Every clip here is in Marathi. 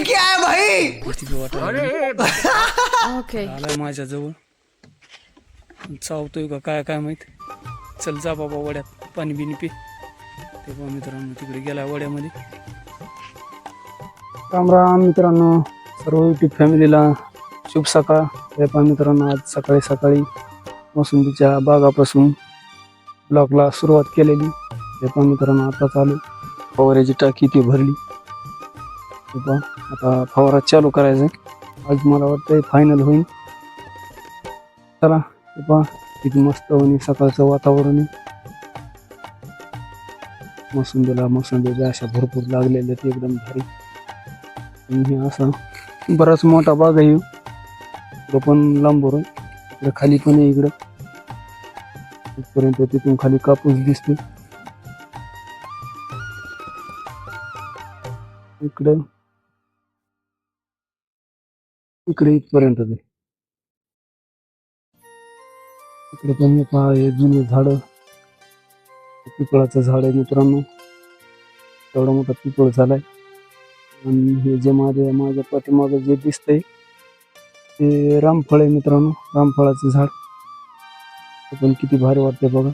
क्या है भाई? ओके आलाय माझ्या जवळ चावतोय का काय काय माहित. चल जा बाबा वड्यात पाणी बिनी पे. ते बघा मित्रांनो तिकडे गेला वड्यामध्ये. राम राम मित्रांनो, सर्व युट्यूब फॅमिलीला शुभ सकाळ. हे पहा मित्रांनो, आज सकाळी सकाळी मोसंबीच्या बागापासून ब्लॉगला सुरुवात केलेली. हे पहा मित्रांनो, आता चालू फवाऱ्याची टाकी ती भरली. हे पहा आता फवारा चालू करायचा. आज मला वाटतंय फायनल होईल. चला हे पहा किती मस्त आणि सकाळचं वातावरण आहे. मोसंबीला अशा भरपूर लागलेल्या ते एकदम भारी. आणि हे असा बराच मोठा बाग आहे. इकडं पण लांबवर आहे, इकडं खाली पण आहे. इकडं इथपर्यंत, तिथून खाली कापूस दिसते. इकडे इथपर्यंत ते इकडे पण हे पहा, हे जुने झाड, पिपळाचं झाड आहे मित्रांनो. एवढा मोठा पिपळ झालाय. आणि हे जे माझ्या पाठीमागं जे दिसतंय ते रामफळ आहे मित्रांनो, रामफळाचं झाड. ते पण किती भारी वाटते बघा.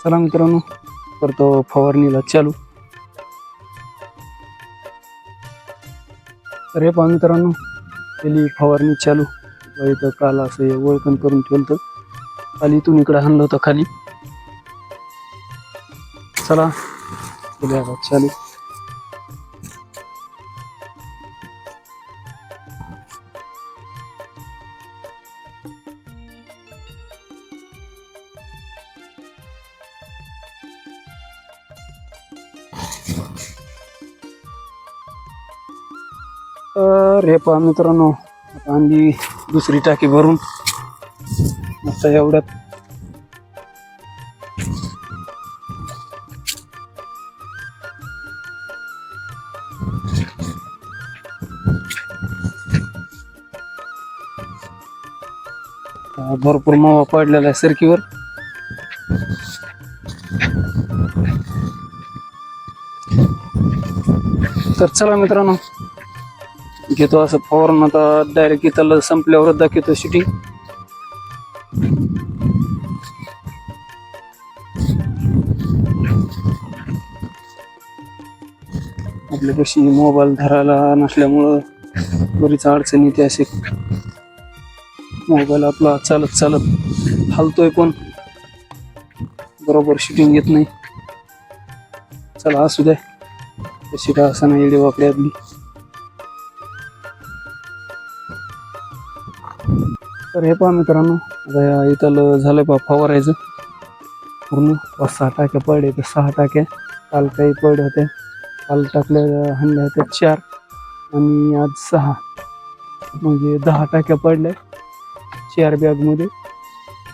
चला मित्रांनो, करतो फवारणीला चालू. तर हे पहा मित्रांनो, केली फवारणी चालू. इथं काल असं ओळखण करून ठेवलं तर खाली इथून इकडे आणलं होतं खाली. चला केली आता चालू. तर हे पहा मित्रांनो, आता आणली दुसरी टाकी भरून. आता एवढ्यात भरपूर मावा पडलेला आहे सरकीवर. तर चला मित्रांनो, घेतो असं फवारून. आता डायरेक्ट इथं संपल्यावरच दाखवतो शूटिंग. आपल्यापाशी मोबाईल धरायला नसल्यामुळं बरीच अडचण येते. असे मोबाईल आपला चालत चालत हलतोय पण बरोबर शूटिंग येत नाही. चला असू द्या, तशी का असं नाही एवढी वाकडी आपली. तर हे पहा मित्रांनो, आता इथं झालंय पहा फवारायचं पूर्ण. 5-6 टाक्या पडल्या, तर 6 टाक्या काल काही पडल्या होत्या. काल हाणल्या होत्या 4 आणि आज 6, म्हणजे 10 टाक्या पडल्या 4 बॅगमध्ये.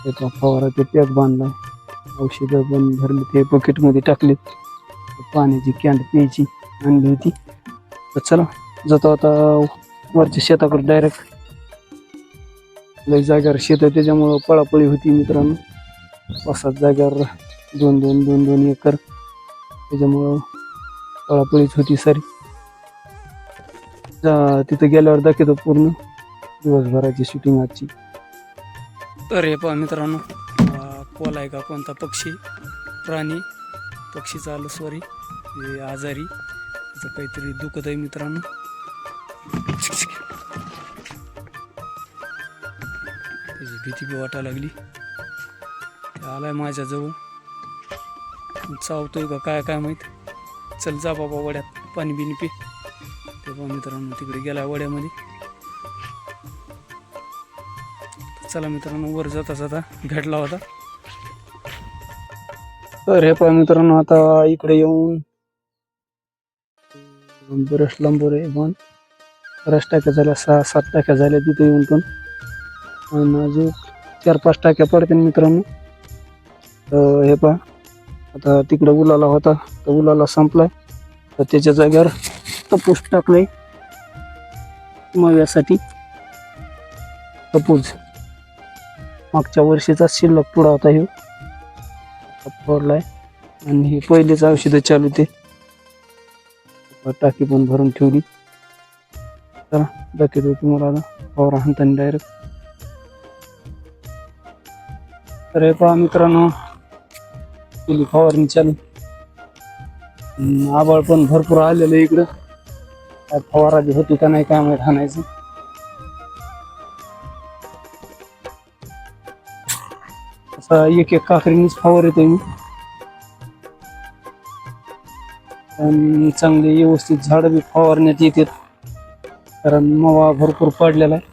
त्याचा फवारा ते पॅक बांधलाय. औषधं पण भरली, ते पॉकेटमध्ये टाकले. पाण्याची कॅन प्यायची आणली होती. तर चला जातो आता वरच्या शेताकडे डायरेक्ट. लई जागेवर शेत आहे, त्याच्यामुळं पळापळी होती मित्रांनो. 5-7 जागेवर 2-2 एकर, त्याच्यामुळं पळापळीच होती सारी. तिथं गेल्यावर दाखवतो पूर्ण दिवसभराची शूटिंग आजची. तर हे पहा मित्रांनो, कोल आहे का कोणता पक्षी प्राणी, पक्षीचा आलं सॉरी, हे आजारी, त्याचं काहीतरी दुखत आहे मित्रांनो. त्याची भीती बी वाटायला लागली. आलाय माझ्या जवळ, चावतोय का काय काय माहित. चल जा बाबा वड्यात पाणी बिनी पे. ते बघा मित्रांनो, तिकडे गेला वड्यामध्ये. चला मित्रांनो, वर जाता जाता भेटला होता. तर हे पहा मित्रांनो, आता इकडे येऊन बरंच लांबवर आहे पण बऱ्याच टाक्या झाल्या, 6-7 टाक्या झाल्या तिथे येऊन पण. आणि अजून 4-5 टाक्या पडतील मित्रांनो. तर हे पहा, आता तिकडे उलाला होता, तर उलाला संपलाय. तर त्याच्या जागेवर तपूस टाकलाय मव्यासाठी. तपूज मागच्या वर्षीचा शिल्लक पुढा होता ह्यो, फोडलाय. आणि हे पहिलेच औषधं चालू ते टाकी पण भरून ठेवली. चला दाखवतो तुम्हाला आता फवारा हाणताना डायरेक्ट. तर हे पहा मित्रांनो, केली फवारणी चालू. आबाळ पण भरपूर आलेलं इकडं. काय फवारा बी होती का नाही काय माहित हाणायचं. असा एक एक काकडीनेच फवार येतोय मी. आणि चांगले व्यवस्थित झाड बी फवारण्यात येतात, कारण मवा भरपूर पडलेला आहे.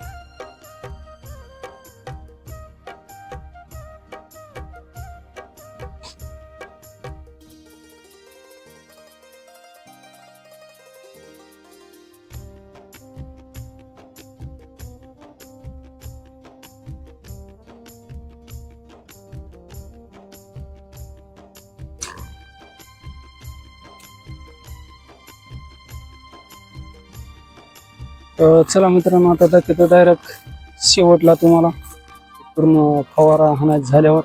चला मित्रांनो, आता दाखवतो डायरेक्ट शेवटला तुम्हाला पूर्ण फवारा हाणायचा झाल्यावर.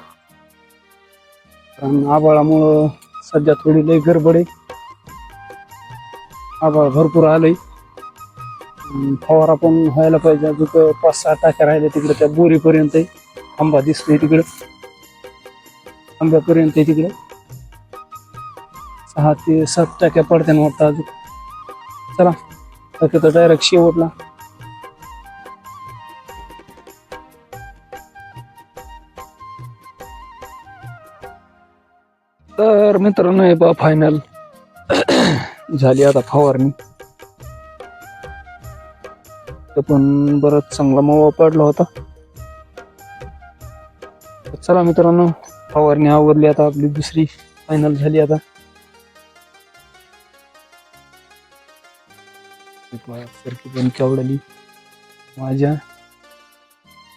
कारण आबाळामुळं सध्या थोडी लई गडबड आहे. आबाळ भरपूर आलंय. फवारा पण व्हायला पाहिजे. अजून 5-6 टाक्या राहिल्या तिकडे त्या बोरीपर्यंत. आंबा दिसतोय तिकडे, आंब्यापर्यंत तिकडे 6 ते 7 टाक्या पडत्यानं वाटतं अजून. चला दाखवतो डायरेक्ट शेवटला. तर मित्रांनो हे बा फायनल झाली आता फवारणी. पण बरंच चांगला मावा पडला होता. चला मित्रांनो, फवारणी आवरली आता आपली, दुसरी फायनल झाली आता. सारखी पण केवढली माझ्या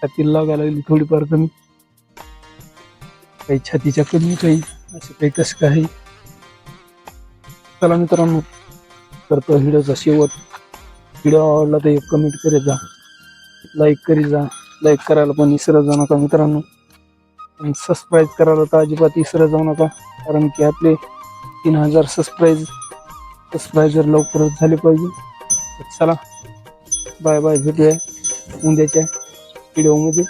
छातीला लागायला लागली थोडीफार कमी. काही छातीच्या कमी, काही असं काही कसं काही. चला मित्रांनो, करतो व्हिडिओचा शेवट. व्हिडिओ आवडला तर एक कमेंट करत जा, लाईक करीत जा. लाईक करायला पण विसरत जाऊ नका मित्रांनो. आणि सबस्क्राईब करायला तर अजिबात विसरत जाऊ नका, कारण की आपले 3000 सबस्क्रायबर लवकरच झाले पाहिजे. चला बाय बाय, भेटूया उद्याच्या व्हिडिओमध्ये.